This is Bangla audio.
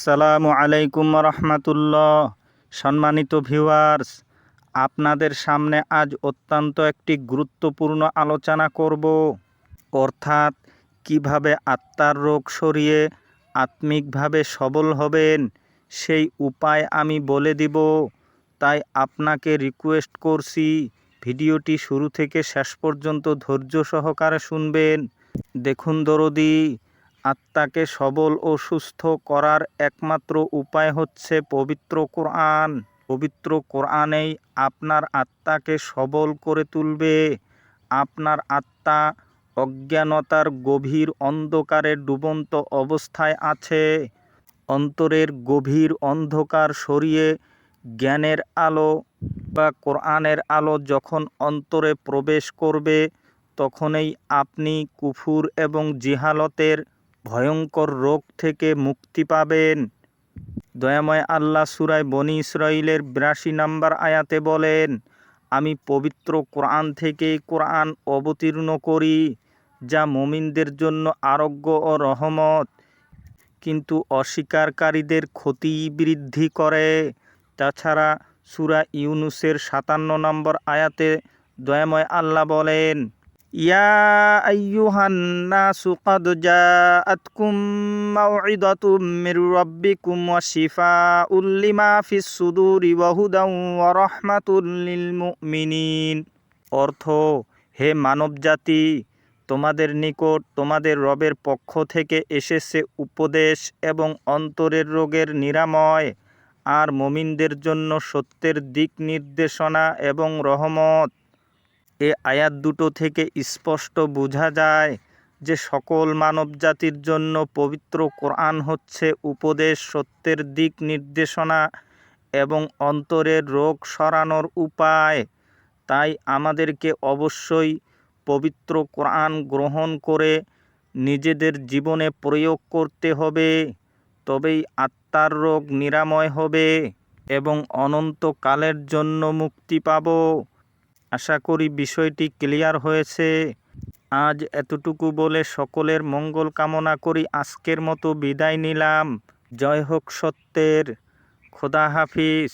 আসসালামু আলাইকুম রহমতুল্লাহ। সম্মানিত ভিউয়ার্স, আপনাদের সামনে আজ অত্যন্ত একটি গুরুত্বপূর্ণ আলোচনা করব, অর্থাৎ কিভাবে আত্মার রোগ সরিয়ে আত্মিকভাবে সবল হবেন সেই উপায় আমি বলে দিব। তাই আপনাকে রিকোয়েস্ট করছি, ভিডিওটি শুরু থেকে শেষ পর্যন্ত ধৈর্য সহকারে শুনবেন। দেখুন দরদি, আত্মাকে সবল ও সুস্থ করার একমাত্র উপায় হচ্ছে পবিত্র কোরআন। পবিত্র কোরআনেই আপনার আত্মাকে সবল করে তুলবে। আপনার আত্মা অজ্ঞানতার গভীর অন্ধকারে ডুবন্ত অবস্থায় আছে। অন্তরের গভীর অন্ধকার সরিয়ে জ্ঞানের আলো বা কোরআনের আলো যখন অন্তরে প্রবেশ করবে, তখনই আপনি কুফুর এবং জিহালতের ভয়ঙ্কর রোগ থেকে মুক্তি পাবেন। দয়াময় আল্লাহ সূরা বনী ইসরাঈলের ৮২ নম্বর আয়াতে বলেন, আমি পবিত্র কোরআন থেকেই কোরআন অবতীর্ণ করি, যা মুমিনদের জন্য আরোগ্য ও রহমত, কিন্তু অস্বীকারীদের ক্ষতি বৃদ্ধি করে। তাছাড়া সূরা ইউনূসের ৫৭ নম্বর আয়াতে দয়াময় আল্লাহ বলেন, ইয়া আইয়ুহান নাসু ক্বাদ জাআতকুম মাউইযাতুম মির রাব্বিকুম ওয়া শিফাউল লিমা ফিস সুদুরি ওয়া হুদান ওয়া রাহমাতুল লিল মুমিনিন। অর্থ, হে মানবজাতি, তোমাদের নিকট তোমাদের রবের পক্ষ থেকে এসেছে উপদেশ এবং অন্তরের রোগের নিরাময়, আর মুমিনদের জন্য সত্যের দিক নির্দেশনা এবং রহমত। এ আয়াত দুটো থেকে স্পষ্ট বোঝা যায় যে সকল মানবজাতির জন্য পবিত্র কোরআন হচ্ছে উপদেশ, সত্যের দিক নির্দেশনা এবং অন্তরের রোগ সরানোর উপায়। তাই আমাদেরকে অবশ্যই পবিত্র কোরআন গ্রহণ করে নিজেদের জীবনে প্রয়োগ করতে হবে, তবেই আত্মার রোগ নিরাময় হবে এবং অনন্তকালের জন্য মুক্তি পাব। আশা করি বিষয়টি ক্লিয়ার হয়েছে। আজ এতটুকু বলে সকলের মঙ্গল কামনা করি আজকের মতো বিদায় নিলাম। জয় হোক সত্যের। খোদা হাফিজ।